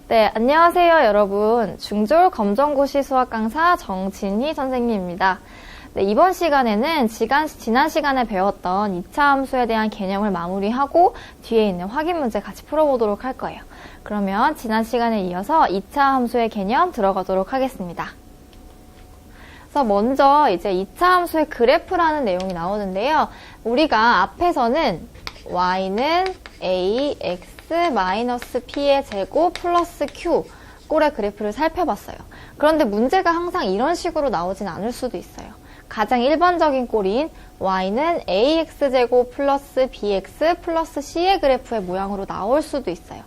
네, 안녕하세요, 여러분. 중졸 검정고시 수학 강사 정진희 선생님입니다. 네, 이번 시간에는 지난 시간에 배웠던 2차 함수에 대한 개념을 마무리하고 뒤에 있는 확인 문제 같이 풀어보도록 할 거예요. 그러면 지난 시간에 이어서 2차 함수의 개념 들어가도록 하겠습니다. 그래서 먼저 이제 2차 함수의 그래프라는 내용이 나오는데요. 우리가 앞에서는 y는 a, x p의 제곱 플러스 q 꼴의 그래프를 살펴봤어요. 그런데 문제가 항상 이런 식으로 나오진 않을 수도 있어요. 가장 일반적인 꼴인 y는 ax제곱 플러스 bx 플러스 c의 그래프의 모양으로 나올 수도 있어요.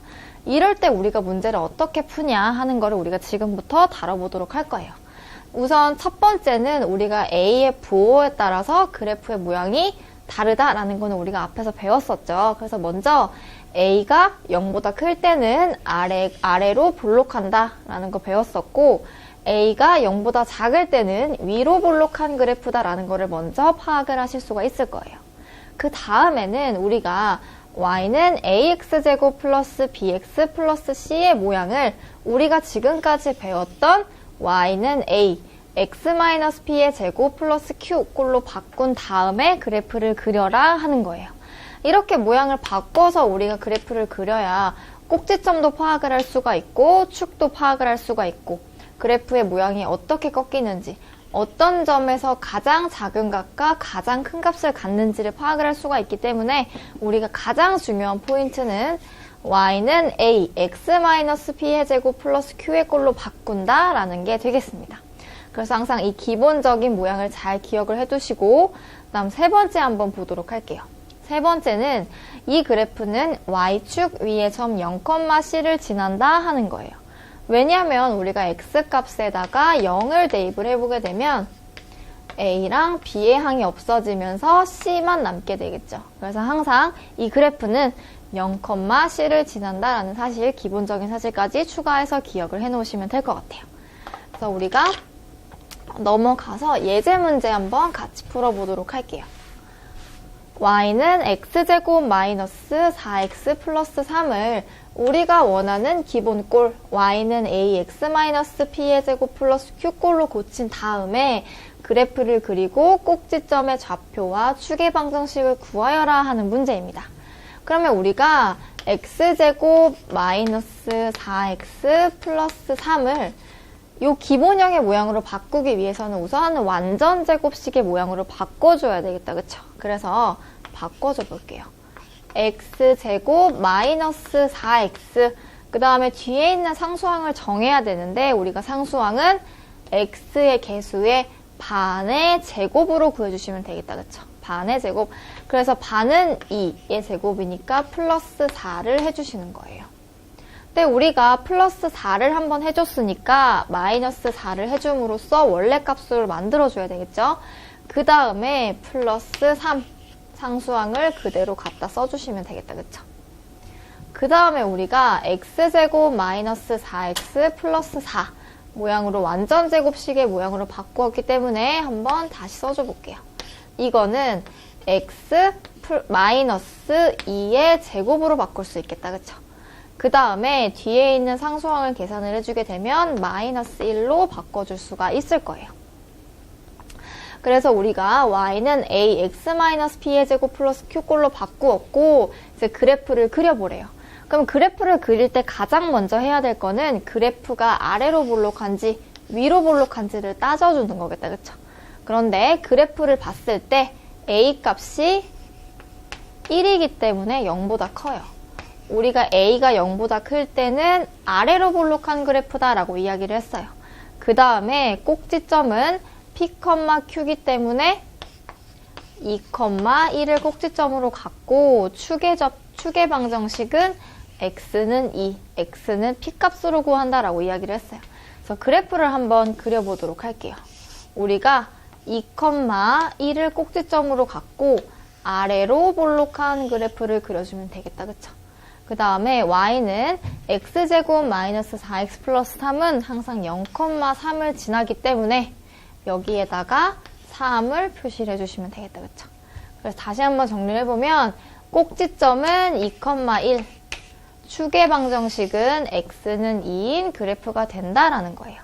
이럴 때 우리가 문제를 어떻게 푸냐 하는 거를 우리가 지금부터 다뤄보도록 할 거예요. 우선 첫 번째는 우리가 a의 부호에 따라서 그래프의 모양이 다르다라는 거는 우리가 앞에서 배웠었죠. 그래서 먼저 a가 0보다 클 때는 아래로 볼록한다 라는 거 배웠었고, a가 0보다 작을 때는 위로 볼록한 그래프다 라는 거를 먼저 파악을 하실 수가 있을 거예요. 그 다음에는 우리가 y는 ax제곱 플러스 bx 플러스 c의 모양을 우리가 지금까지 배웠던 y는 a, x-p의 제곱 플러스 q 꼴로 바꾼 다음에 그래프를 그려라 하는 거예요. 이렇게 모양을 바꿔서 우리가 그래프를 그려야 꼭지점도 파악을 할 수가 있고 축도 파악을 할 수가 있고 그래프의 모양이 어떻게 꺾이는지 어떤 점에서 가장 작은 값과 가장 큰 값을 갖는지를 파악을 할 수가 있기 때문에 우리가 가장 중요한 포인트는 y는 a, x-p의 제곱 플러스 q의 꼴로 바꾼다 라는 게 되겠습니다. 그래서 항상 이 기본적인 모양을 잘 기억을 해두시고 다음 세 번째 한번 보도록 할게요. 세 번째는 이 그래프는 y축 위의 점 0,c를 지난다 하는 거예요. 왜냐하면 우리가 x값에다가 0을 대입을 해보게 되면 a랑 b의 항이 없어지면서 c만 남게 되겠죠. 그래서 항상 이 그래프는 0,c를 지난다라는 사실, 기본적인 사실까지 추가해서 기억을 해놓으시면 될 것 같아요. 그래서 우리가 넘어가서 예제 문제 한번 같이 풀어보도록 할게요. y는 x제곱 마이너스 4x 플러스 3을 우리가 원하는 기본꼴 y는 ax-p의 제곱 플러스 q꼴로 고친 다음에 그래프를 그리고 꼭지점의 좌표와 축의 방정식을 구하여라 하는 문제입니다. 그러면 우리가 x제곱 마이너스 4x 플러스 3을 이 기본형의 모양으로 바꾸기 위해서는 우선 완전 제곱식의 모양으로 바꿔줘야 되겠다, 그쵸? 그래서 바꿔줘 볼게요. x제곱 마이너스 4x, 그 다음에 뒤에 있는 상수항을 정해야 되는데 우리가 상수항은 x의 개수의 반의 제곱으로 구해주시면 되겠다, 그쵸? 반의 제곱. 그래서 반은 2의 제곱이니까 플러스 4를 해주시는 거예요. 근데 우리가 플러스 4를 한번 해줬으니까 마이너스 4를 해줌으로써 원래 값으로 만들어줘야 되겠죠? 그 다음에 플러스 3 상수항을 그대로 갖다 써주시면 되겠다, 그쵸? 그 다음에 우리가 x제곱 마이너스 4x 플러스 4 모양으로 완전 제곱식의 모양으로 바꾸었기 때문에 한번 다시 써줘 볼게요. 이거는 x 마이너스 2의 제곱으로 바꿀 수 있겠다, 그쵸? 그 다음에 뒤에 있는 상수항을 계산을 해주게 되면 마이너스 1로 바꿔줄 수가 있을 거예요. 그래서 우리가 y는 a, x-p의 제곱 플러스 q꼴로 바꾸었고 이제 그래프를 그려보래요. 그럼 그래프를 그릴 때 가장 먼저 해야 될 거는 그래프가 아래로 볼록한지 위로 볼록한지를 따져주는 거겠다, 그쵸? 그런데 그래프를 봤을 때 a 값이 1이기 때문에 0보다 커요. 우리가 a가 0보다 클 때는 아래로 볼록한 그래프다라고 이야기를 했어요. 그 다음에 꼭지점은 p, q이기 때문에 2,1을 꼭지점으로 갖고 축의 방정식은 x는 2, x는 p값으로 구한다라고 이야기를 했어요. 그래서 그래프를 한번 그려보도록 할게요. 우리가 2,1을 꼭지점으로 갖고 아래로 볼록한 그래프를 그려주면 되겠다, 그쵸? 그 다음에 y는 x제곱 마이너스 4x 플러스 3은 항상 0,3을 지나기 때문에 여기에다가 3을 표시를 해주시면 되겠다, 그쵸? 그래서 다시 한번 정리를 해보면 꼭지점은 2,1, 축의 방정식은 x는 2인 그래프가 된다라는 거예요.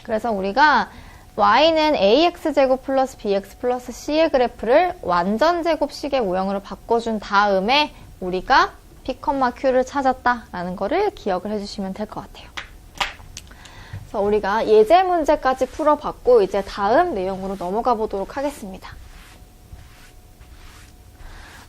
그래서 우리가 y는 ax제곱 플러스 bx 플러스 c의 그래프를 완전제곱식의 모형으로 바꿔준 다음에 우리가 p, q를 찾았다라는 거를 기억을 해주시면 될 것 같아요. 그래서 우리가 예제 문제까지 풀어봤고 이제 다음 내용으로 넘어가 보도록 하겠습니다.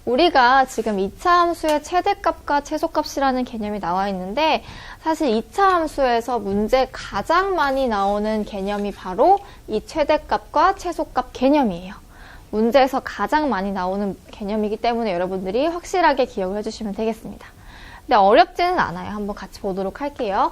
우리가 지금 2차 함수의 최대값과 최소값이라는 개념이 나와 있는데 사실 2차 함수에서 문제 가장 많이 나오는 개념이 바로 이 최대값과 최소값 개념이에요. 문제에서 가장 많이 나오는 개념이기 때문에 여러분들이 확실하게 기억을 해주시면 되겠습니다. 근데 어렵지는 않아요. 한번 같이 보도록 할게요.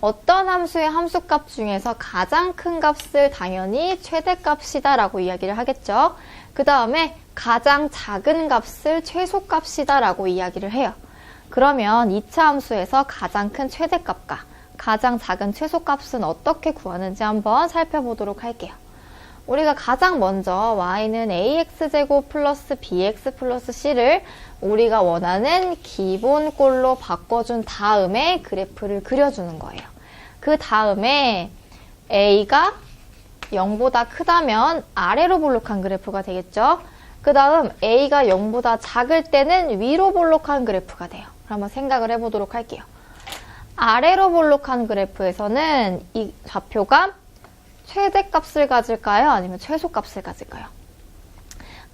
어떤 함수의 함수값 중에서 가장 큰 값을 당연히 최대값이다 라고 이야기를 하겠죠. 그 다음에 가장 작은 값을 최소값이다 라고 이야기를 해요. 그러면 2차 함수에서 가장 큰 최대값과 가장 작은 최소값은 어떻게 구하는지 한번 살펴보도록 할게요. 우리가 가장 먼저 y는 ax제곱 플러스 bx 플러스 c를 우리가 원하는 기본꼴로 바꿔준 다음에 그래프를 그려주는 거예요. 그 다음에 a가 0보다 크다면 아래로 볼록한 그래프가 되겠죠. 그 다음 a가 0보다 작을 때는 위로 볼록한 그래프가 돼요. 한번 생각을 해보도록 할게요. 아래로 볼록한 그래프에서는 이 좌표가 최대값을 가질까요? 아니면 최소값을 가질까요?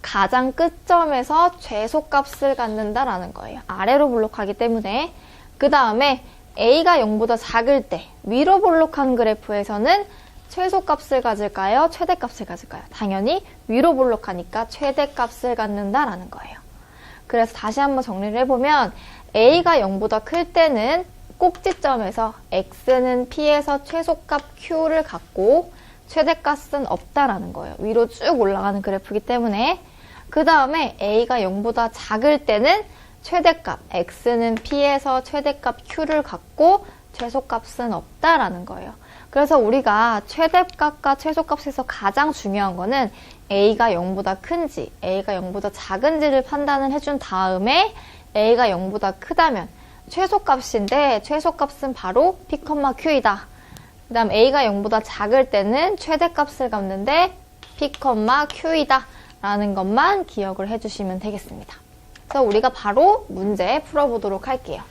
가장 끝점에서 최소값을 갖는다라는 거예요. 아래로 볼록하기 때문에. 그 다음에 a가 0보다 작을 때 위로 볼록한 그래프에서는 최소값을 가질까요? 최대값을 가질까요? 당연히 위로 볼록하니까 최대값을 갖는다라는 거예요. 그래서 다시 한번 정리를 해보면 a가 0보다 클 때는 꼭지점에서 x는 p에서 최소값 q를 갖고 최대값은 없다라는 거예요. 위로 쭉 올라가는 그래프이기 때문에. 그 다음에 a가 0보다 작을 때는 최대값 x는 p에서 최대값 q를 갖고 최소값은 없다라는 거예요. 그래서 우리가 최대값과 최소값에서 가장 중요한 거는 a가 0보다 큰지 a가 0보다 작은지를 판단을 해준 다음에 a가 0보다 크다면 최소값인데 최소값은 바로 p, q이다. 그 다음 a가 0보다 작을 때는 최대값을 갖는데 p, q이다 라는 것만 기억을 해주시면 되겠습니다. 그래서 우리가 바로 문제 풀어보도록 할게요.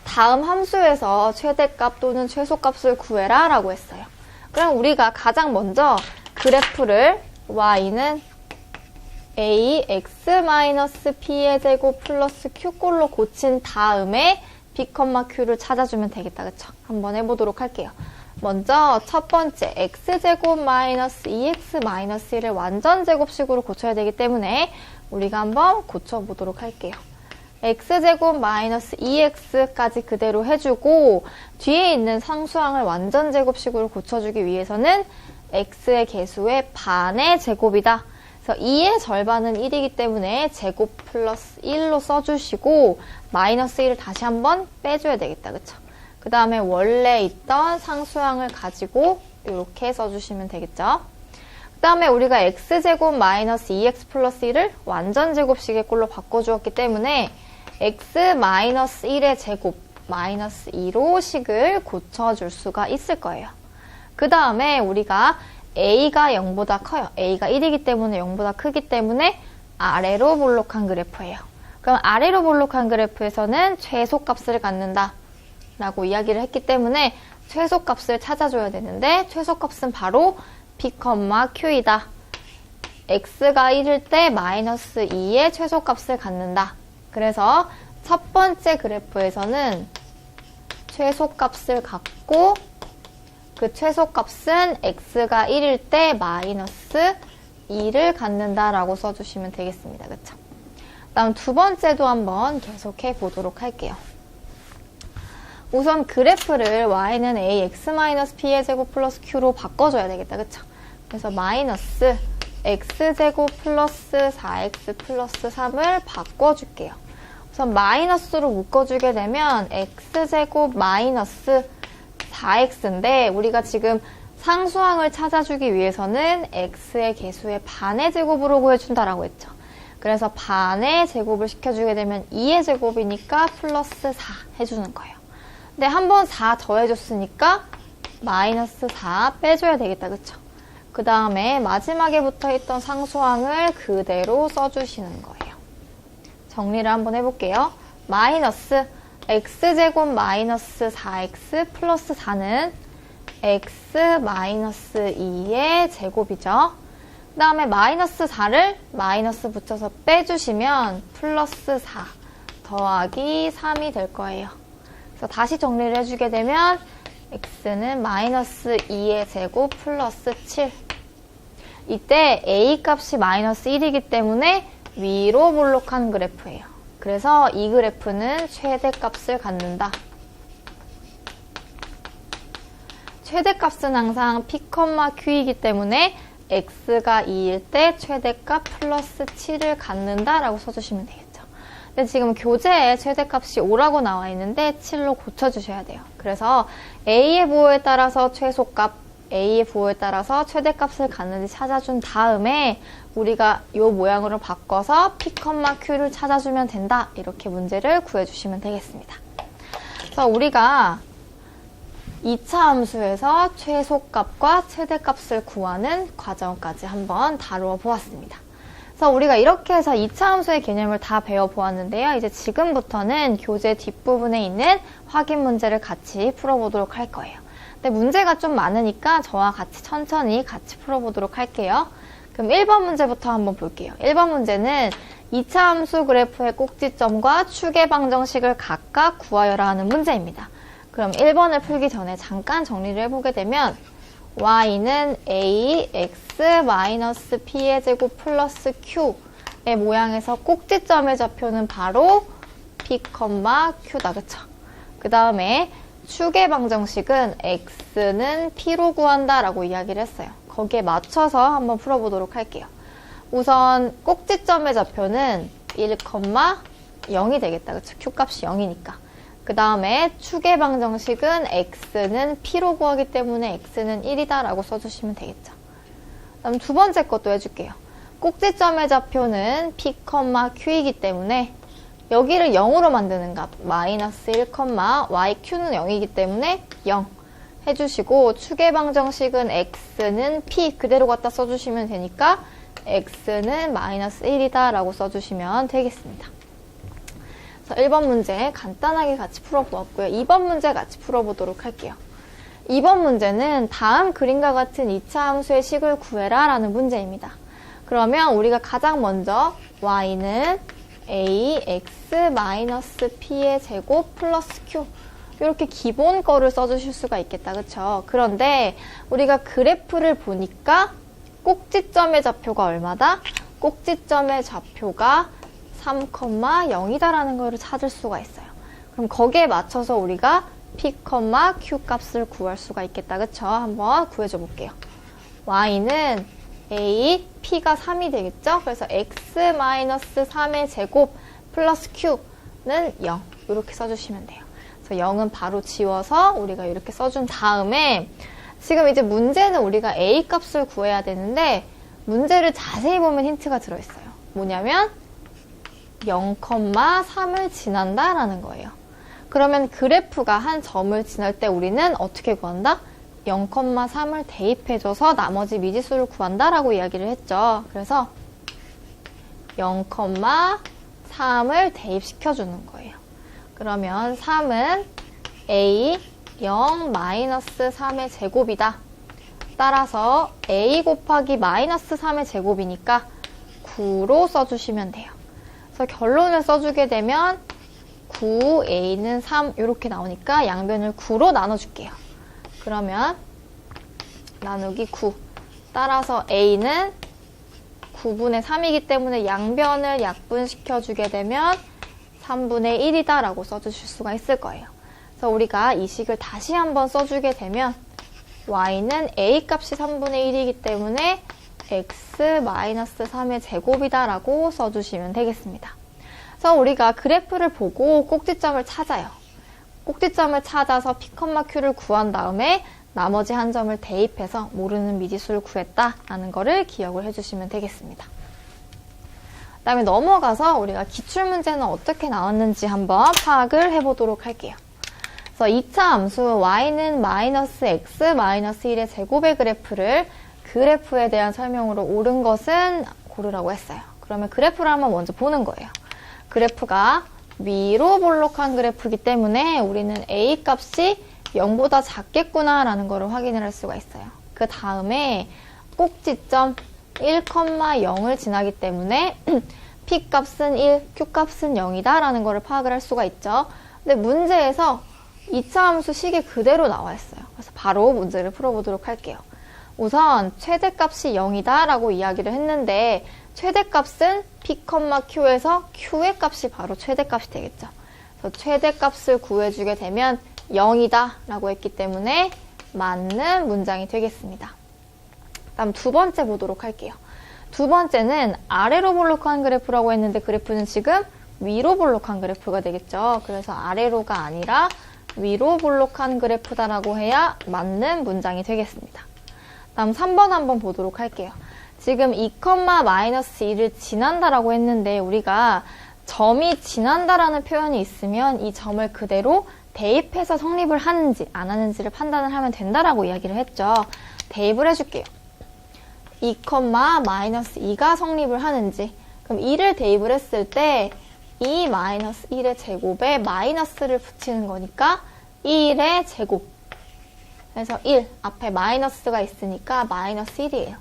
다음 함수에서 최대값 또는 최소값을 구해라 라고 했어요. 그럼 우리가 가장 먼저 그래프를 y는 ax-p의 제곱 플러스 q꼴로 고친 다음에 p, q를 찾아주면 되겠다. 그쵸? 한번 해보도록 할게요. 먼저 첫 번째 x제곱 마이너스 2x 마이너스 1을 완전제곱식으로 고쳐야 되기 때문에 우리가 한번 고쳐보도록 할게요. x제곱 마이너스 2x까지 그대로 해주고 뒤에 있는 상수항을 완전제곱식으로 고쳐주기 위해서는 x의 개수의 반의 제곱이다. 그래서 2의 절반은 1이기 때문에 제곱 플러스 1로 써주시고 마이너스 1을 다시 한번 빼줘야 되겠다. 그쵸? 그 다음에 원래 있던 상수항을 가지고 이렇게 써주시면 되겠죠. 그 다음에 우리가 x제곱 마이너스 2x 플러스 1을 완전제곱식의 꼴로 바꿔주었기 때문에 x 마이너스 1의 제곱 마이너스 2로 식을 고쳐줄 수가 있을 거예요. 그 다음에 우리가 a가 0보다 커요. a가 1이기 때문에 0보다 크기 때문에 아래로 볼록한 그래프예요. 그럼 아래로 볼록한 그래프에서는 최소값을 갖는다 라고 이야기를 했기 때문에 최소값을 찾아줘야 되는데 최소값은 바로 p, q이다. x가 1일 때 마이너스 2의 최소값을 갖는다. 그래서 첫 번째 그래프에서는 최소값을 갖고 그 최소값은 x가 1일 때 마이너스 2를 갖는다라고 써주시면 되겠습니다. 그쵸? 다음 두 번째도 한번 계속해 보도록 할게요. 우선 그래프를 y는 ax-p의 제곱 플러스 q로 바꿔줘야 되겠다. 그쵸? 그래서 마이너스 x제곱 플러스 4x 플러스 3을 바꿔줄게요. 우선 마이너스로 묶어주게 되면 x제곱 마이너스 4x인데 우리가 지금 상수항을 찾아주기 위해서는 x의 개수의 반의 제곱으로 구해준다라고 했죠. 그래서 반의 제곱을 시켜주게 되면 2의 제곱이니까 플러스 4 해주는 거예요. 근데 한번 4 더해줬으니까 마이너스 4 빼줘야 되겠다. 그쵸? 그 다음에 마지막에 붙어있던 상수항을 그대로 써주시는 거예요. 정리를 한번 해볼게요. 마이너스 x제곱 마이너스 4x 플러스 4는 x 마이너스 2의 제곱이죠. 그 다음에 마이너스 4를 마이너스 붙여서 빼주시면 플러스 4 더하기 3이 될 거예요. 그래서 다시 정리를 해주게 되면 x는 마이너스 2의 제곱 플러스 7. 이때 a 값이 마이너스 1이기 때문에 위로 볼록한 그래프예요. 그래서 이 그래프는 최대값을 갖는다. 최대값은 항상 p, q이기 때문에 x가 2일 때 최대값 플러스 7을 갖는다라고 써주시면 되겠죠. 근데 지금 교재에 최대값이 5라고 나와 있는데 7로 고쳐주셔야 돼요. 그래서 a의 부호에 따라서 최소값, a의 부호에 따라서 최대값을 갖는지 찾아준 다음에 우리가 이 모양으로 바꿔서 p, q를 찾아주면 된다. 이렇게 문제를 구해주시면 되겠습니다. 그래서 우리가 2차 함수에서 최소값과 최대값을 구하는 과정까지 한번 다루어 보았습니다. 그래서 우리가 이렇게 해서 2차 함수의 개념을 다 배워보았는데요. 이제 지금부터는 교재 뒷부분에 있는 확인 문제를 같이 풀어보도록 할 거예요. 근데 문제가 좀 많으니까 저와 같이 천천히 같이 풀어보도록 할게요. 그럼 1번 문제부터 한번 볼게요. 1번 문제는 2차 함수 그래프의 꼭지점과 축의 방정식을 각각 구하여라 하는 문제입니다. 그럼 1번을 풀기 전에 잠깐 정리를 해보게 되면 y는 a, x-p의 제곱 플러스 q의 모양에서 꼭지점의 좌표는 바로 p, q다. 그쵸? 그 다음에 축의 방정식은 x는 p로 구한다 라고 이야기를 했어요. 거기에 맞춰서 한번 풀어보도록 할게요. 우선 꼭지점의 좌표는 1,0이 되겠다. 그쵸? q값이 0이니까. 그 다음에 축의 방정식은 x는 p로 구하기 때문에 x는 1이다 라고 써주시면 되겠죠. 그럼 두 번째 것도 해줄게요. 꼭지점의 좌표는 p, q이기 때문에 여기를 0으로 만드는 값 마이너스 1, yq는 0이기 때문에 0 해주시고 축의 방정식은 x는 p 그대로 갖다 써주시면 되니까 x는 마이너스 1이다 라고 써주시면 되겠습니다. 1번 문제 간단하게 같이 풀어보았고요. 2번 문제 같이 풀어보도록 할게요. 2번 문제는 다음 그림과 같은 2차 함수의 식을 구해라 라는 문제입니다. 그러면 우리가 가장 먼저 y는 a, x-p의 제곱 플러스 q 이렇게 기본 거를 써주실 수가 있겠다. 그쵸? 그런데 우리가 그래프를 보니까 꼭지점의 좌표가 얼마다? 꼭지점의 좌표가 3,0이다라는 거를 찾을 수가 있어요. 그럼 거기에 맞춰서 우리가 p, q 값을 구할 수가 있겠다. 그쵸? 한번 구해줘 볼게요. y는 a, p가 3이 되겠죠? 그래서 x-3의 제곱 플러스 q는 0 이렇게 써주시면 돼요. 그래서 0은 바로 지워서 우리가 이렇게 써준 다음에 지금 이제 문제는 우리가 a 값을 구해야 되는데 문제를 자세히 보면 힌트가 들어있어요. 뭐냐면 0,3을 지난다 라는 거예요. 그러면 그래프가 한 점을 지날 때 우리는 어떻게 구한다? 0,3을 대입해줘서 나머지 미지수를 구한다 라고 이야기를 했죠. 그래서 0,3을 대입시켜주는 거예요. 그러면 3은 a 0-3의 제곱이다. 따라서 a 곱하기 마이너스 3의 제곱이니까 9로 써주시면 돼요. 그래서 결론을 써주게 되면 9, a는 3 이렇게 나오니까 양변을 9로 나눠줄게요. 그러면 나누기 9 따라서 a는 9분의 3이기 때문에 양변을 약분시켜주게 되면 3분의 1이다 라고 써주실 수가 있을 거예요. 그래서 우리가 이 식을 다시 한번 써주게 되면 y는 a 값이 3분의 1이기 때문에 x-3의 제곱이다 라고 써주시면 되겠습니다. 그래서 우리가 그래프를 보고 꼭지점을 찾아요. 꼭지점을 찾아서 p, q를 구한 다음에 나머지 한 점을 대입해서 모르는 미지수를 구했다라는 거를 기억을 해주시면 되겠습니다. 그다음에 넘어가서 우리가 기출문제는 어떻게 나왔는지 한번 파악을 해보도록 할게요. 그래서 2차 함수 y는 마이너스 x 마이너스 1의 제곱의 그래프를 그래프에 대한 설명으로 옳은 것은 고르라고 했어요. 그러면 그래프를 한번 먼저 보는 거예요. 그래프가 위로 볼록한 그래프이기 때문에 우리는 a 값이 0보다 작겠구나 라는 거를 확인을 할 수가 있어요. 그 다음에 꼭지점 1,0을 지나기 때문에 p 값은 1, q 값은 0이다 라는 거를 파악을 할 수가 있죠. 근데 문제에서 2차 함수 식이 그대로 나와 있어요. 그래서 바로 문제를 풀어보도록 할게요. 우선 최대값이 0이다 라고 이야기를 했는데 최대값은 p, q에서 q의 값이 바로 최대값이 되겠죠. 그래서 최대값을 구해주게 되면 0이다 라고 했기 때문에 맞는 문장이 되겠습니다. 다음 두 번째 보도록 할게요. 두 번째는 아래로 볼록한 그래프라고 했는데 그래프는 지금 위로 볼록한 그래프가 되겠죠. 그래서 아래로가 아니라 위로 볼록한 그래프다라고 해야 맞는 문장이 되겠습니다. 다음 3번 한번 보도록 할게요. 지금 2,-1을 지난다라고 했는데 우리가 점이 지난다라는 표현이 있으면 이 점을 그대로 대입해서 성립을 하는지 안 하는지를 판단을 하면 된다라고 이야기를 했죠. 대입을 해줄게요. 2,-2가 성립을 하는지 그럼 2를 대입을 했을 때 2-1의 제곱에 마이너스를 붙이는 거니까 1의 제곱 그래서 1 앞에 마이너스가 있으니까 마이너스 1이에요.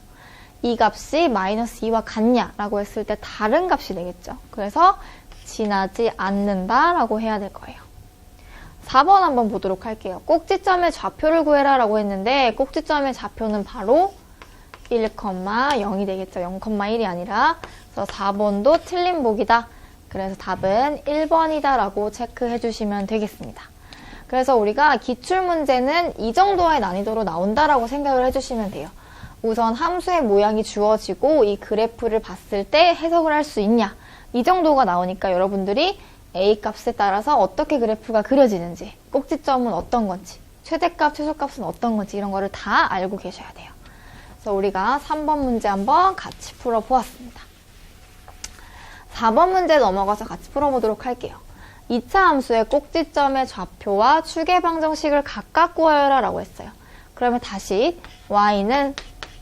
이 값이 마이너스 2와 같냐라고 했을 때 다른 값이 되겠죠. 그래서 지나지 않는다라고 해야 될 거예요. 4번 한번 보도록 할게요. 꼭지점의 좌표를 구해라 라고 했는데 꼭지점의 좌표는 바로 1,0이 되겠죠. 0,1이 아니라. 그래서 4번도 틀린 보기다. 그래서 답은 1번이다 라고 체크해 주시면 되겠습니다. 그래서 우리가 기출문제는 이 정도의 난이도로 나온다라고 생각을 해주시면 돼요. 우선 함수의 모양이 주어지고 이 그래프를 봤을 때 해석을 할 수 있냐 이 정도가 나오니까 여러분들이 a 값에 따라서 어떻게 그래프가 그려지는지 꼭지점은 어떤 건지 최대값, 최소값은 어떤 건지 이런 거를 다 알고 계셔야 돼요. 그래서 우리가 3번 문제 한번 같이 풀어보았습니다. 4번 문제 넘어가서 같이 풀어보도록 할게요. 2차 함수의 꼭지점의 좌표와 축의 방정식을 각각 구하여라 라고 했어요. 그러면 다시 y는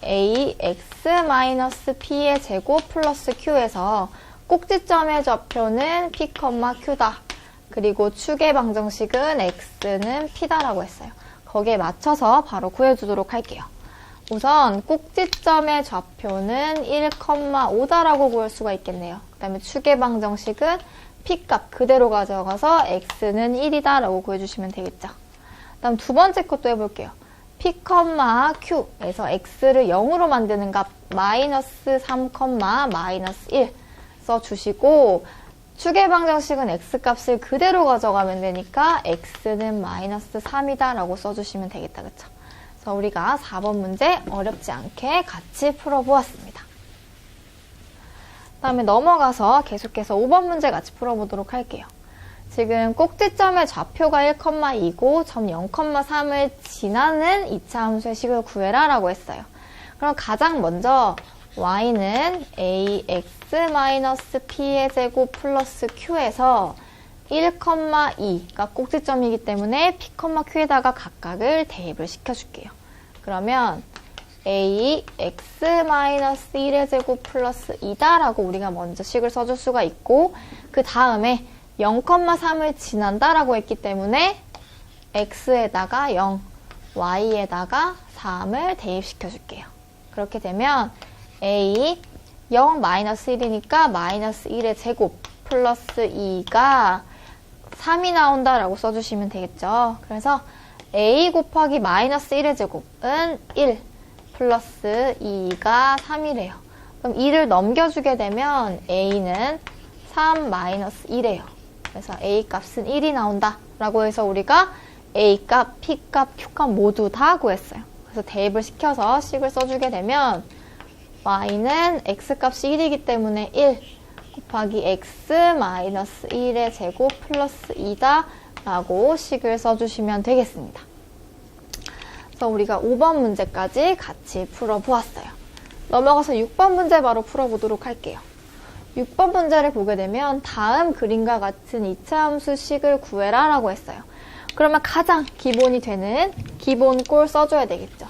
ax-p의 제곱 플러스 q에서 꼭지점의 좌표는 p, q다. 그리고 축의 방정식은 x는 p다 라고 했어요. 거기에 맞춰서 바로 구해주도록 할게요. 우선 꼭지점의 좌표는 1,5다 라고 구할 수가 있겠네요. 그 다음에 축의 방정식은 p값 그대로 가져가서 x는 1이다 라고 구해주시면 되겠죠. 다음 두 번째 것도 해볼게요. p, q에서 x를 0으로 만드는 값 마이너스 3, 마이너스 1 써주시고 축의 방정식은 x값을 그대로 가져가면 되니까 x는 마이너스 3이다 라고 써주시면 되겠다. 그쵸? 그래서 우리가 4번 문제 어렵지 않게 같이 풀어보았습니다. 다음에 넘어가서 계속해서 5번 문제 같이 풀어보도록 할게요. 지금 꼭지점의 좌표가 1,2고 점 0,3을 지나는 2차 함수의 식을 구해라 라고 했어요. 그럼 가장 먼저 y는 ax-p의 제곱 플러스 q에서 1,2가 꼭지점이기 때문에 p, q에다가 각각을 대입을 시켜줄게요. 그러면 ax-1의 제곱 플러스 2다 라고 우리가 먼저 식을 써줄 수가 있고 그 다음에 0,3을 지난다 라고 했기 때문에 x에다가 0, y에다가 3을 대입시켜 줄게요. 그렇게 되면 a 0 마이너스 1이니까 마이너스 1의 제곱 플러스 2가 3이 나온다 라고 써주시면 되겠죠. 그래서 a 곱하기 마이너스 1의 제곱은 1 플러스 2가 3이래요. 그럼 2를 넘겨주게 되면 a는 3 마이너스 1이에요. 그래서 a 값은 1이 나온다 라고 해서 우리가 a 값, p 값, q 값 모두 다 구했어요. 그래서 대입을 시켜서 식을 써주게 되면 y는 x 값이 1이기 때문에 1 곱하기 x 마이너스 1의 제곱 플러스 2다 라고 식을 써주시면 되겠습니다. 그래서 우리가 5번 문제까지 같이 풀어보았어요. 넘어가서 6번 문제 바로 풀어보도록 할게요. 6번 문제를 보게 되면 다음 그림과 같은 이차함수 식을 구해라 라고 했어요. 그러면 가장 기본이 되는 기본꼴 써줘야 되겠죠.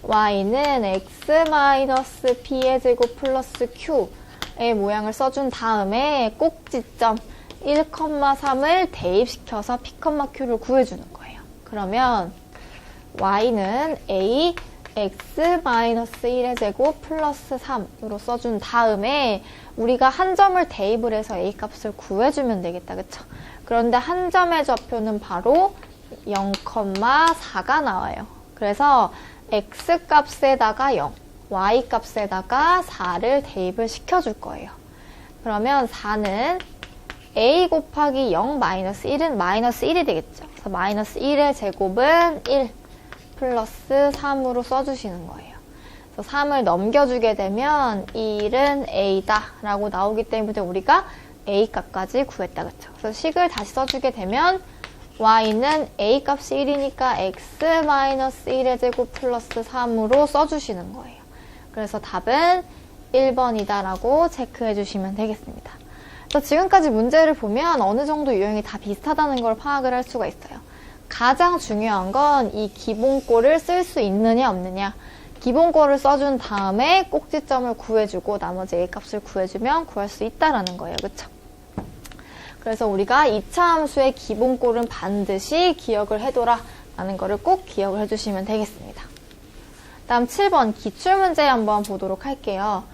y는 x-p의 제곱 플러스 q의 모양을 써준 다음에 꼭지점 1,3을 대입시켜서 p, q를 구해주는 거예요. 그러면 y는 a x-1의 제곱 플러스 3으로 써준 다음에 우리가 한 점을 대입을 해서 a 값을 구해주면 되겠다. 그쵸? 그런데 한 점의 좌표는 바로 0,4가 나와요. 그래서 x 값에다가 0, y 값에다가 4를 대입을 시켜줄 거예요. 그러면 4는 a 곱하기 0 마이너스 1은 마이너스 1이 되겠죠. 그래서 마이너스 1의 제곱은 1 플러스 3으로 써주시는 거예요. 그래서 3을 넘겨주게 되면 1은 a다 라고 나오기 때문에 우리가 a 값까지 구했다. 그쵸? 그래서 식을 다시 써주게 되면 y는 a 값이 1이니까 x-1의 제곱 플러스 3으로 써주시는 거예요. 그래서 답은 1번이다 라고 체크해 주시면 되겠습니다. 그래서 지금까지 문제를 보면 어느 정도 유형이 다 비슷하다는 걸 파악을 할 수가 있어요. 가장 중요한 건 이 기본꼴을 쓸 수 있느냐 없느냐. 기본꼴을 써준 다음에 꼭지점을 구해주고 나머지 a 값을 구해주면 구할 수 있다라는 거예요. 그쵸? 그래서 우리가 2차 함수의 기본꼴은 반드시 기억을 해둬라 라는 거를 꼭 기억을 해주시면 되겠습니다. 다음 7번 기출문제 한번 보도록 할게요.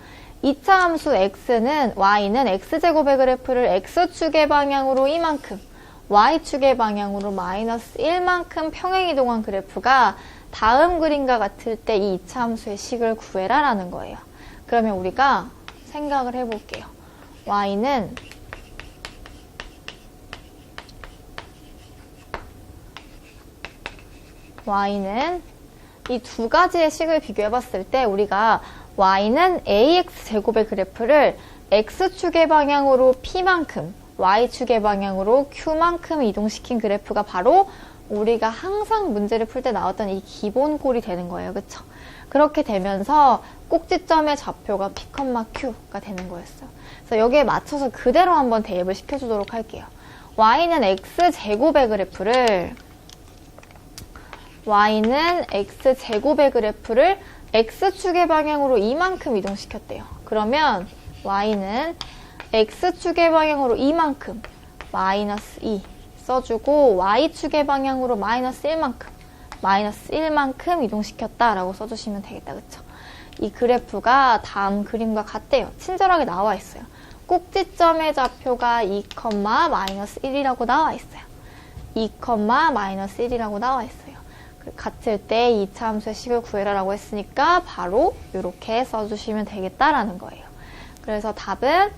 2차 함수 x는 y는 x제곱의 그래프를 x축의 방향으로 이만큼 y축의 방향으로 마이너스 1만큼 평행이동한 그래프가 다음 그림과 같을 때 이 2차 함수의 식을 구해라 라는 거예요. 그러면 우리가 생각을 해볼게요. y는 이 두 가지의 식을 비교해봤을 때 우리가 y는 ax제곱의 그래프를 x축의 방향으로 p만큼 y축의 방향으로 q만큼 이동시킨 그래프가 바로 우리가 항상 문제를 풀 때 나왔던 이 기본꼴이 되는 거예요. 그쵸? 그렇게 되면서 꼭지점의 좌표가 p, q가 되는 거였어요. 그래서 여기에 맞춰서 그대로 한번 대입을 시켜주도록 할게요. y는 x제곱의 그래프를 x축의 방향으로 이만큼 이동시켰대요. 그러면 y는 x축의 방향으로 이만큼 마이너스 2 써주고 y축의 방향으로 마이너스 1만큼 이동시켰다라고 써주시면 되겠다. 그쵸? 이 그래프가 다음 그림과 같대요. 친절하게 나와 있어요. 꼭지점의 좌표가 2, 마이너스 1이라고 나와 있어요. 2, 마이너스 1이라고 나와 있어요. 같을 때 2차 함수의 식을 구해라 라고 했으니까 바로 이렇게 써주시면 되겠다라는 거예요. 그래서 답은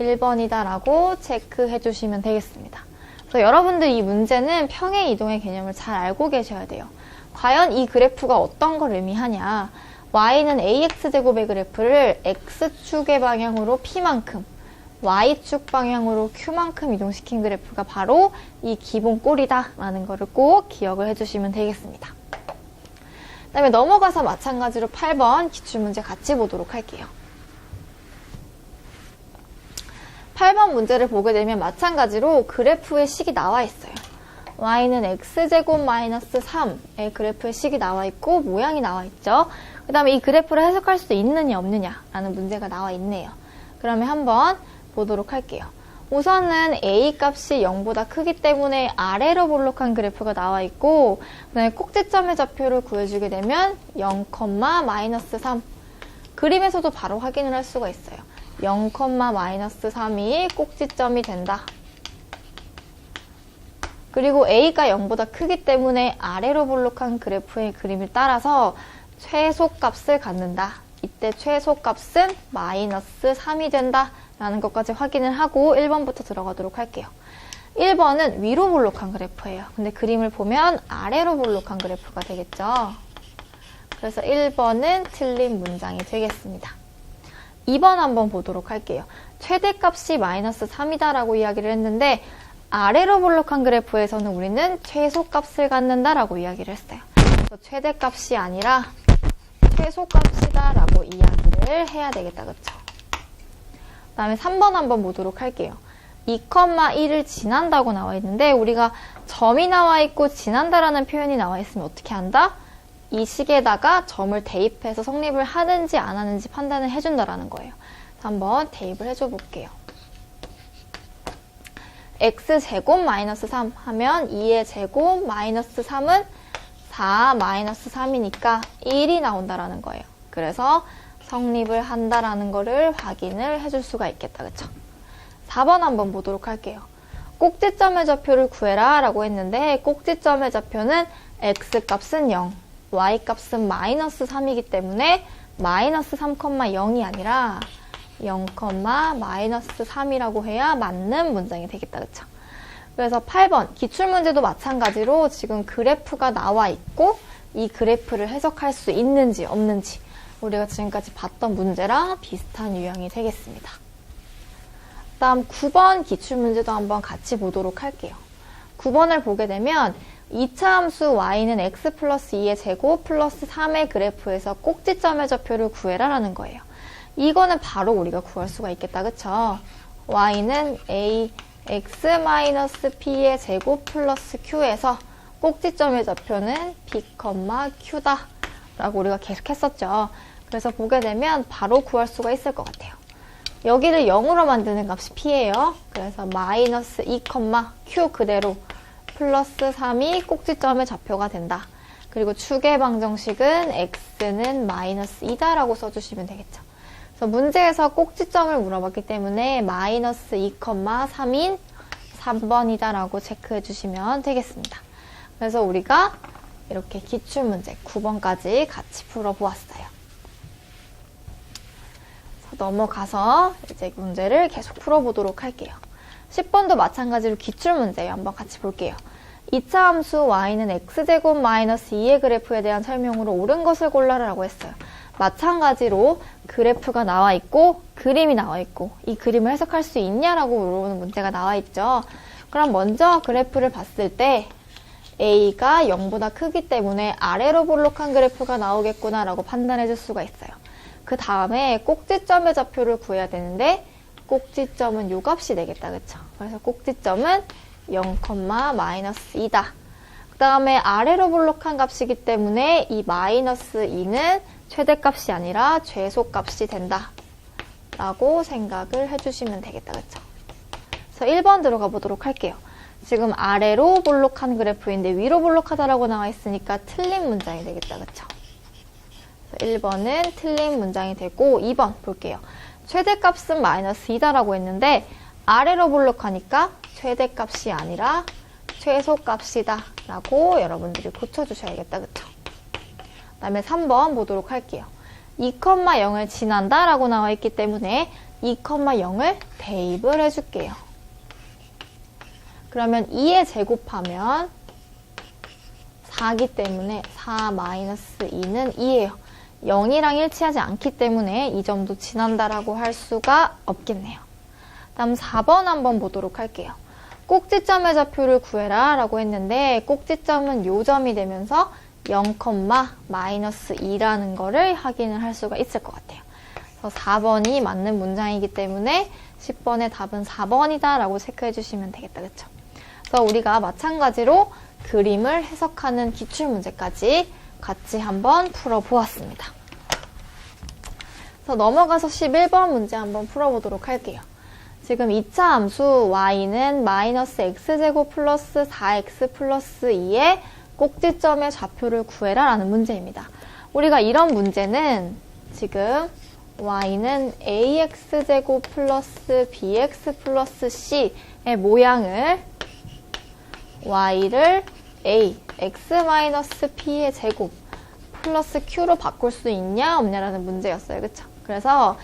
1번이다 라고 체크해 주시면 되겠습니다. 그래서 여러분들 이 문제는 평행 이동의 개념을 잘 알고 계셔야 돼요. 과연 이 그래프가 어떤 걸 의미하냐. y는 ax제곱의 그래프를 x축의 방향으로 p만큼 y축 방향으로 q만큼 이동시킨 그래프가 바로 이 기본꼴이다 라는 거를 꼭 기억을 해주시면 되겠습니다. 그 다음에 넘어가서 마찬가지로 8번 기출문제 같이 보도록 할게요. 8번 문제를 보게 되면 마찬가지로 그래프의 식이 나와 있어요. y는 x제곱 마이너스 3의 그래프의 식이 나와 있고 모양이 나와 있죠. 그 다음에 이 그래프를 해석할 수 있느냐 없느냐 라는 문제가 나와 있네요. 그러면 한번 보도록 할게요. 우선은 a 값이 0보다 크기 때문에 아래로 볼록한 그래프가 나와 있고 그 다음에 꼭지점의 좌표를 구해주게 되면 0, 마이너스 3 그림에서도 바로 확인을 할 수가 있어요. 0, 마이너스 3이 꼭지점이 된다. 그리고 a가 0보다 크기 때문에 아래로 볼록한 그래프의 그림을 따라서 최소값을 갖는다. 이때 최소값은 마이너스 3이 된다. 라는 것까지 확인을 하고 1번부터 들어가도록 할게요. 1번은 위로 볼록한 그래프예요. 근데 그림을 보면 아래로 볼록한 그래프가 되겠죠. 그래서 1번은 틀린 문장이 되겠습니다. 2번 한번 보도록 할게요. 최대값이 마이너스 3이다 라고 이야기를 했는데 아래로 볼록한 그래프에서는 우리는 최소값을 갖는다 라고 이야기를 했어요. 그래서 최대값이 아니라 최소값이다 라고 이야기를 해야 되겠다. 그쵸? 다음에 3번 한번 보도록 할게요. 2,1을 지난다고 나와 있는데 우리가 점이 나와 있고 지난다라는 표현이 나와 있으면 어떻게 한다? 이 식에다가 점을 대입해서 성립을 하는지 안 하는지 판단을 해준다라는 거예요. 한번 대입을 해줘 볼게요. x제곱 마이너스 3 하면 2의 제곱 마이너스 3은 4 마이너스 3이니까 1이 나온다라는 거예요. 그래서 성립을 한다라는 거를 확인을 해줄 수가 있겠다. 그쵸? 4번 한번 보도록 할게요. 꼭지점의 좌표를 구해라 라고 했는데 꼭지점의 좌표는 x값은 0, y값은 마이너스 3이기 때문에 마이너스 3,0이 아니라 0, 마이너스 3이라고 해야 맞는 문장이 되겠다. 그쵸? 그래서 8번 기출문제도 마찬가지로 지금 그래프가 나와 있고 이 그래프를 해석할 수 있는지 없는지 우리가 지금까지 봤던 문제랑 비슷한 유형이 되겠습니다. 다음 9번 기출문제도 한번 같이 보도록 할게요. 9번을 보게 되면 2차 함수 y는 x 플러스 2의 제곱 플러스 3의 그래프에서 꼭지점의 좌표를 구해라 라는 거예요. 이거는 바로 우리가 구할 수가 있겠다. 그쵸? y는 a x-p의 제곱 플러스 q에서 꼭지점의 좌표는 b, q다 라고 우리가 계속 했었죠. 그래서 보게 되면 바로 구할 수가 있을 것 같아요. 여기를 0으로 만드는 값이 p예요. 그래서 마이너스 2, q 그대로 플러스 3이 꼭지점의 좌표가 된다. 그리고 추계 방정식은 x는 마이너스 2다 라고 써주시면 되겠죠. 그래서 문제에서 꼭지점을 물어봤기 때문에 마이너스 2, 3인 3번이다 라고 체크해 주시면 되겠습니다. 그래서 우리가 이렇게 기출문제 9번까지 같이 풀어보았어요. 넘어가서 이제 문제를 계속 풀어보도록 할게요. 10번도 마찬가지로 기출문제예요. 한번 같이 볼게요. 2차 함수 y는 x제곱 마이너스 2의 그래프에 대한 설명으로 옳은 것을 골라라라고 했어요. 마찬가지로 그래프가 나와 있고 그림이 나와 있고 이 그림을 해석할 수 있냐라고 물어보는 문제가 나와 있죠. 그럼 먼저 그래프를 봤을 때 a가 0보다 크기 때문에 아래로 볼록한 그래프가 나오겠구나 라고 판단해 줄 수가 있어요. 그 다음에 꼭지점의 좌표를 구해야 되는데 꼭지점은 요 값이 되겠다. 그쵸? 그래서 꼭지점은 0, 마이너스 2다. 그 다음에 아래로 볼록한 값이기 때문에 이 마이너스 2는 최대값이 아니라 최소값이 된다. 라고 생각을 해주시면 되겠다. 그쵸? 그래서 1번 들어가 보도록 할게요. 지금 아래로 볼록한 그래프인데 위로 볼록하다라고 나와 있으니까 틀린 문장이 되겠다. 그쵸? 1번은 틀린 문장이 되고 2번 볼게요. 최대값은 마이너스 2다라고 했는데 아래로 볼록하니까 최대값이 아니라 최소값이다 라고 여러분들이 고쳐주셔야겠다. 그쵸? 그 다음에 3번 보도록 할게요. 2,0을 지난다 라고 나와 있기 때문에 2,0을 대입을 해줄게요. 그러면 2에 제곱하면 4기 때문에 4 마이너스 2는 2예요. 0이랑 일치하지 않기 때문에 이 점도 지난다라고 할 수가 없겠네요. 다음 4번 한번 보도록 할게요. 꼭지점의 좌표를 구해라 라고 했는데 꼭지점은 요 점이 되면서 0, 마이너스 2라는 거를 확인을 할 수가 있을 것 같아요. 그래서 4번이 맞는 문장이기 때문에 10번의 답은 4번이다 라고 체크해 주시면 되겠다. 그쵸? 그래서 우리가 마찬가지로 그림을 해석하는 기출문제까지 같이 한번 풀어보았습니다. 그래서 넘어가서 11번 문제 한번 풀어보도록 할게요. 지금 2차 함수 y는 마이너스 x제곱 플러스 4x 플러스 2의 꼭지점의 좌표를 구해라 라는 문제입니다. 우리가 이런 문제는 지금 y는 ax제곱 플러스 bx 플러스 c의 모양을 y를 a, x-p의 제곱 플러스 q로 바꿀 수 있냐 없냐라는 문제였어요. 그쵸? 그래서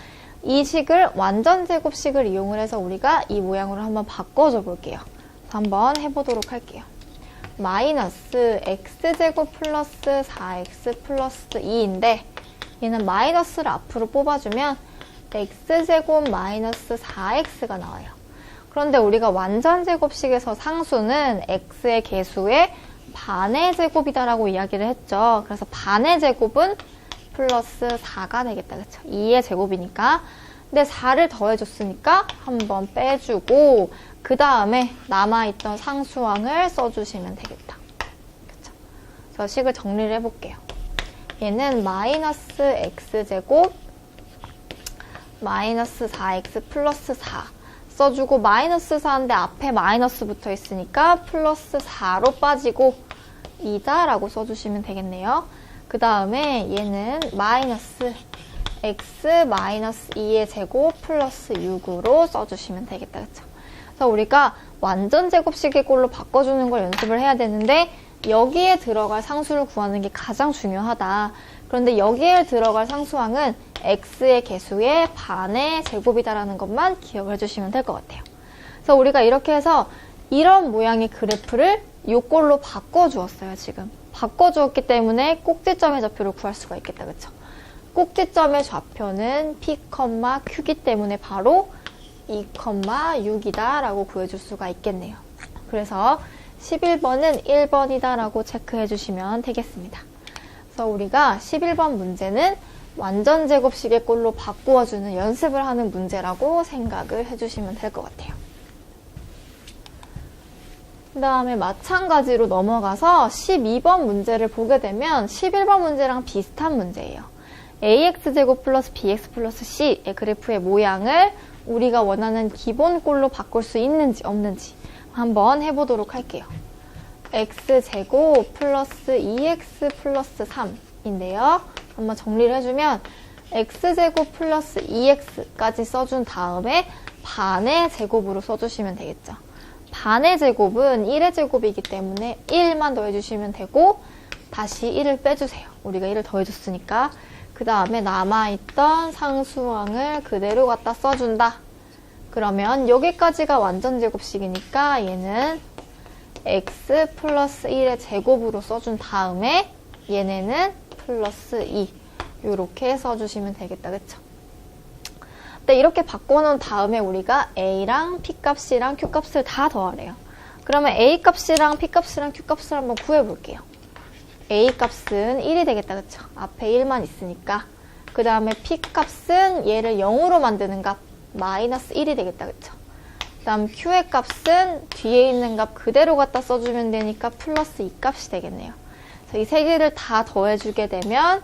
이 식을 완전 제곱식을 이용을 해서 우리가 이 모양으로 한번 바꿔줘 볼게요. 한번 해보도록 할게요. 마이너스 x제곱 플러스 4x 플러스 2인데 얘는 마이너스를 앞으로 뽑아주면 x제곱 마이너스 4x가 나와요. 그런데 우리가 완전 제곱식에서 상수는 x의 개수의 반의 제곱이다라고 이야기를 했죠. 그래서 반의 제곱은 플러스 4가 되겠다. 그쵸? 2의 제곱이니까 근데 4를 더해줬으니까 한번 빼주고 그 다음에 남아있던 상수항을 써주시면 되겠다. 그쵸? 그래서 식을 정리를 해볼게요. 얘는 마이너스 x제곱 마이너스 4x 플러스 4 써주고 마이너스 4인데 앞에 마이너스 붙어 있으니까 플러스 4로 빠지고 2다 라고 써주시면 되겠네요. 그 다음에 얘는 마이너스 x 마이너스 2의 제곱 플러스 6으로 써주시면 되겠다. 그쵸? 그래서 우리가 완전 제곱식의 꼴로 바꿔주는 걸 연습을 해야 되는데 여기에 들어갈 상수를 구하는 게 가장 중요하다. 그런데 여기에 들어갈 상수항은 x의 개수의 반의 제곱이다라는 것만 기억을 해주시면 될 것 같아요. 그래서 우리가 이렇게 해서 이런 모양의 그래프를 이 꼴로 바꿔주었어요. 지금 바꿔주었기 때문에 꼭지점의 좌표를 구할 수가 있겠다. 그쵸? 꼭지점의 좌표는 P, Q이기 때문에 바로 2,6이다 라고 구해줄 수가 있겠네요. 그래서 11번은 1번이다 라고 체크해 주시면 되겠습니다. 그래서 우리가 11번 문제는 완전 제곱식의 꼴로 바꾸어주는 연습을 하는 문제라고 생각을 해주시면 될 것 같아요. 그 다음에 마찬가지로 넘어가서 12번 문제를 보게 되면 11번 문제랑 비슷한 문제예요. ax제곱 플러스 bx 플러스 c의 그래프의 모양을 우리가 원하는 기본꼴로 바꿀 수 있는지 없는지 한번 해보도록 할게요. x제곱 플러스 2x 플러스 3인데요. 한번 정리를 해주면 x제곱 플러스 2x까지 써준 다음에 반의 제곱으로 써주시면 되겠죠. 반의 제곱은 1의 제곱이기 때문에 1만 더해주시면 되고 다시 1을 빼주세요. 우리가 1을 더해줬으니까. 그 다음에 남아있던 상수항을 그대로 갖다 써준다. 그러면 여기까지가 완전 제곱식이니까 얘는 x 플러스 1의 제곱으로 써준 다음에 얘네는 플러스 2 이렇게 써주시면 되겠다. 그쵸? 근데 이렇게 바꿔놓은 다음에 우리가 a랑 p값이랑 q값을 다 더하래요. 그러면 a값이랑 p값이랑 q값을 한번 구해볼게요. a값은 1이 되겠다. 그쵸? 앞에 1만 있으니까. 그 다음에 p값은 얘를 0으로 만드는 값 마이너스 1이 되겠다. 그쵸? 그 다음 q의 값은 뒤에 있는 값 그대로 갖다 써주면 되니까 플러스 2 값이 되겠네요. 이 세 개를 다 더해주게 되면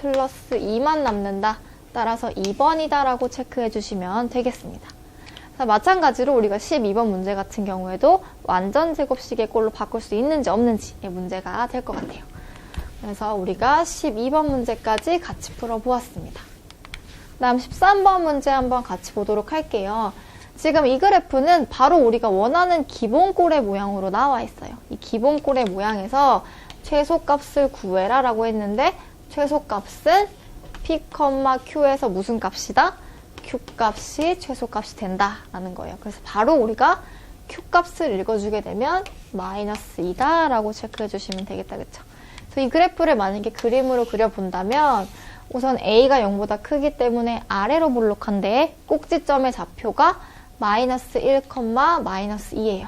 플러스 2만 남는다. 따라서 2번이다 라고 체크해 주시면 되겠습니다. 마찬가지로 우리가 12번 문제 같은 경우에도 완전 제곱식의 꼴로 바꿀 수 있는지 없는지의 문제가 될 것 같아요. 그래서 우리가 12번 문제까지 같이 풀어보았습니다. 다음 13번 문제 한번 같이 보도록 할게요. 지금 이 그래프는 바로 우리가 원하는 기본꼴의 모양으로 나와 있어요. 이 기본꼴의 모양에서 최소값을 구해라 라고 했는데 최소값은 P, Q에서 무슨 값이다? Q값이 최소값이 된다 라는 거예요. 그래서 바로 우리가 Q값을 읽어주게 되면 마이너스 2다 라고 체크해 주시면 되겠다. 그쵸? 그래서 이 그래프를 만약에 그림으로 그려본다면 우선 A가 0보다 크기 때문에 아래로 볼록한데 꼭지점의 좌표가 마이너스 1, 마이너스 2예요.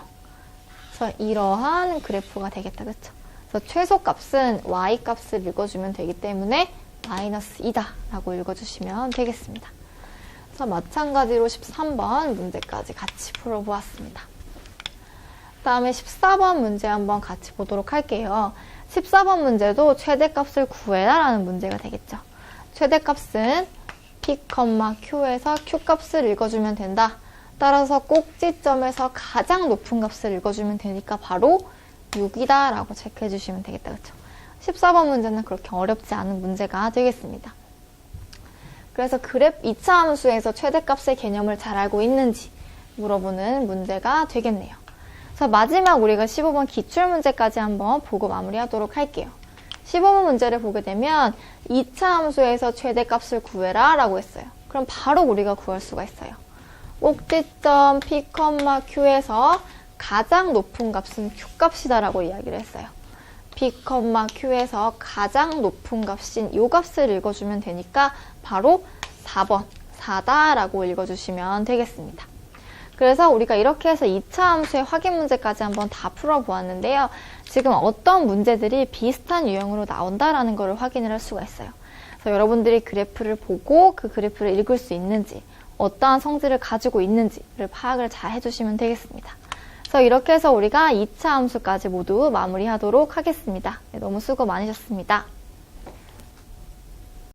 그래서 이러한 그래프가 되겠다. 그쵸? 그래서 최소값은 y값을 읽어주면 되기 때문에 마이너스 2다 라고 읽어주시면 되겠습니다. 그래서 마찬가지로 13번 문제까지 같이 풀어보았습니다. 다음에 14번 문제 한번 같이 보도록 할게요. 14번 문제도 최대값을 구해라 라는 문제가 되겠죠. 최대값은 P, Q에서 Q값을 읽어주면 된다. 따라서 꼭지점에서 가장 높은 값을 읽어주면 되니까 바로 6이다 라고 체크해 주시면 되겠다. 그쵸? 14번 문제는 그렇게 어렵지 않은 문제가 되겠습니다. 그래서 그래프 2차 함수에서 최대값의 개념을 잘 알고 있는지 물어보는 문제가 되겠네요. 그래서 마지막 우리가 15번 기출문제까지 한번 보고 마무리하도록 할게요. 15번 문제를 보게 되면 2차 함수에서 최대값을 구해라 라고 했어요. 그럼 바로 우리가 구할 수가 있어요. 꼭지점 P, Q에서 가장 높은 값은 Q값이다 라고 이야기를 했어요. P, Q에서 가장 높은 값인 이 값을 읽어주면 되니까 바로 4번, 4다 라고 읽어주시면 되겠습니다. 그래서 우리가 이렇게 해서 2차 함수의 확인 문제까지 한번 다 풀어보았는데요. 지금 어떤 문제들이 비슷한 유형으로 나온다라는 것을 확인을 할 수가 있어요. 그래서 그래서 여러분들이 그래프를 보고 그 그래프를 읽을 수 있는지, 어떠한 성질을 가지고 있는지를 파악을 잘 해주시면 되겠습니다. 그래서 이렇게 해서 우리가 2차 함수까지 모두 마무리하도록 하겠습니다. 네, 너무 수고 많으셨습니다.